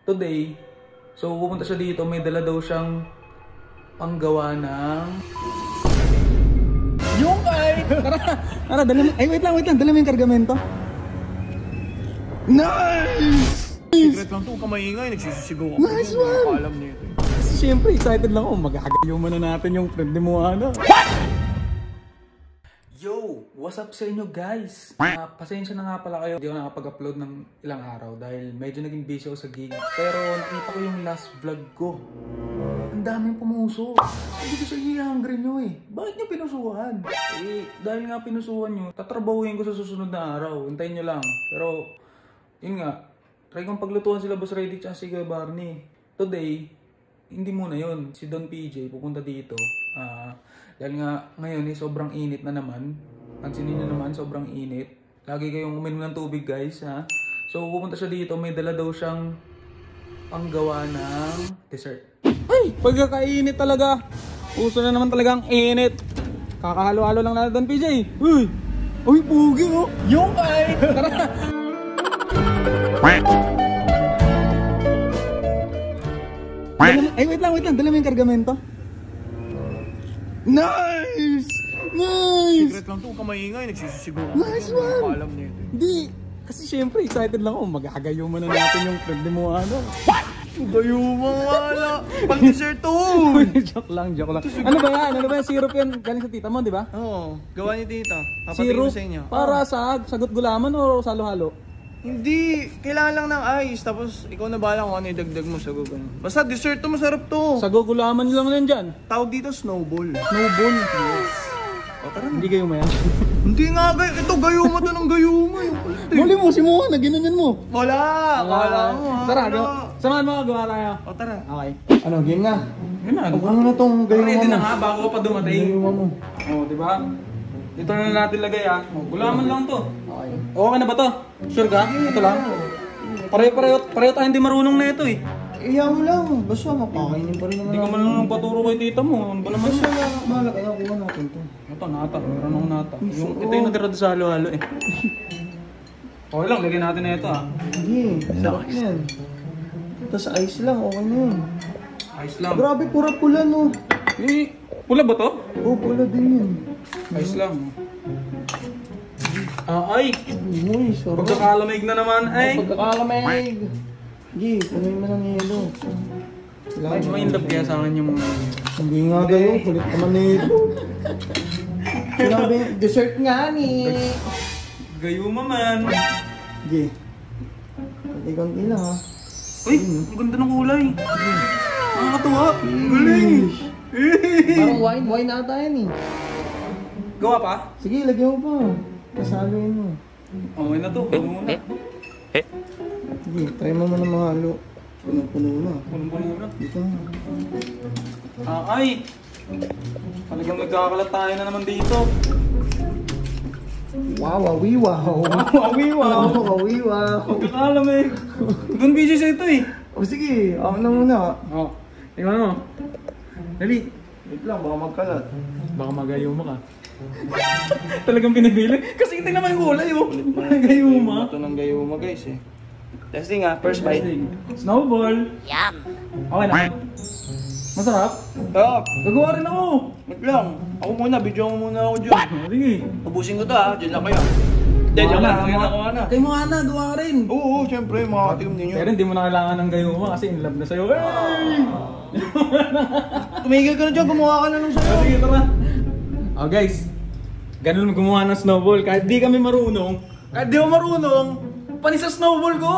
today. So pupunta siya dito, may dala daw siyang panggawa ng yung ay! Tara, dala mo. Ay, wait lang. Dala mo yung kargamento. Nice! Secret lang to, huwag ka maingay. Nagsisisigaw ako. Nice one! Nakakalam niya ito. Kasi syempre, excited lang ako. Mag-agayuman na natin yung friend ni Moana. Yo! What's up sa inyo guys? Pasensya na nga pala kayo. Hindi ako nakapag-upload ng ilang araw dahil medyo naging busy ako sa gig. Pero nakita ko yung last vlog ko. Ang daming pumuso. Hindi ko sa i-hungry nyo eh. Bakit nyo pinusuhan? Dahil nga pinusuhan nyo, tatrabahuin ko sa susunod na araw. Hintayin nyo lang. Pero, yun nga. Try kong paglutuan sila Boss Reddick at si Kuya Barney. Today, hindi muna yun. Si Don PJ pupunta dito. Dahil nga ngayon sobrang init na naman. Pansinin nyo naman, sobrang init. Lagi kayong uminom ng tubig guys. So pupunta siya dito, may dala daw siyang panggawa ng dessert. Ay! Pagkakainit talaga. Uso na naman talaga ang init. Kakahalo-halo lang natin Don PJ. Uy! Uy, pugi oh! Yung ay! Tara! Ay, wait lang. Dala mo yung kargamento. Nice! Secret lang to, huwag ka maingay. Nagsisisigaw ako. Nice one! Nakakalam niya ito. Hindi. Kasi syempre, excited lang ako. Mag-agayuman na natin yung friend ni Moana. Gayuma wala. Pang dessert to. Joke lang. Ano ba yan? Syrup yan. Galing sa tita mo, di ba? Oo, gawa ni tita. Papatingin Syrup ko sa inyo. para sa sagot gulaman o salo-halo? Hindi, kailangan lang ng ice. Tapos ikaw na bahala kung ano idagdag mo sa gugan. Basta dessert to, masarap to. Sagot gulaman lang yan dyan. Tawag dito snowball. Snowball. Yes. O tara na. Hindi kayo mayan. Hindi nga gayo. Ito gayuma to ng gayuma. Muli mo si Moana, ginanyan mo. Wala. Wala mo ha. Tara, Wala. samahan mo gawa tayo. O tara. Okay. Ano, game na? Yun na. Huwag mo na tong gayuma Ready mo. na nga bago ka pa dumating. Gayuma mo. Oo, di ba? Dito na natin lagay Gulaman lang to. Okay. Okay na ba to? Sure ka? Ito lang? Pareho tayo hindi marunong na ito eh. Iya mo lang. Basta mapakainin pa rin naman. Hindi ka man lang paturo kay tita mo. Ano ba naman Basta yun? lang. Mahal, kaya kuha natin to. Ito, nata. Meron akong nata. Ito yung natira sa halo-halo eh. Okay lang, lagyan natin na ito Hindi. Sarap yan. Tapos ice lang. Okay na yun. Ice lang. Grabe, pura-pula no. Pula ba to? Oo, pula din yun. Ice lang. Ay! Uy, sarap. Pagkakalamig na naman ay. Pagkakalamig. Gi, punoy mo ng yelo. May in love kaya sa akin yung mga... Hindi nga gayo, kulit naman nito. Sinabi, dessert nga ni. Gayuma man. Gi. Konti-konti lang ha. Uy, ang ganda ng kulay. Nakakatuwa. Galing. Parang wine ata yan eh. Gawa pa? Sige, lagyan mo pa. Kasaloin mo. Okay na to. Puno muna. Sige, try mo muna mahalo. Puno-puno na. Puno na. Dito na. Ay! Talagang nagkakalat tayo na naman dito. Wow, wow. Pagkakalamig. Doon busy sa ito eh. O sige, ako na muna. Tingnan mo. Dali. Wait lang, baka magkalat. Baka magayuma ka. Talagang pinipili. Kasi tingnan mo yung kulay oh. Gayuma. Ito ng gayuma guys eh. Testing ha, first bite. Snowball. Yum! Okay na. Masarap? Ah, Gagawa rin ako. wait lang. Ako muna, video mo muna ako dyan. Sige. Ubusin ko to ha, dyan lang kayo. Dyan lang, ako na. Kay mo Ana, gawa rin. Oo, syempre, makakatigam ninyo. Pero hindi mo na kailangan ng gayuma kasi in love na sa'yo. Hey! Tumigil ka na dyan, gumawa ka na lang sa'yo. Sige, tara. Oh guys, ganun gumawa ng snowball. Kahit di kami marunong, panis sa snowball ko.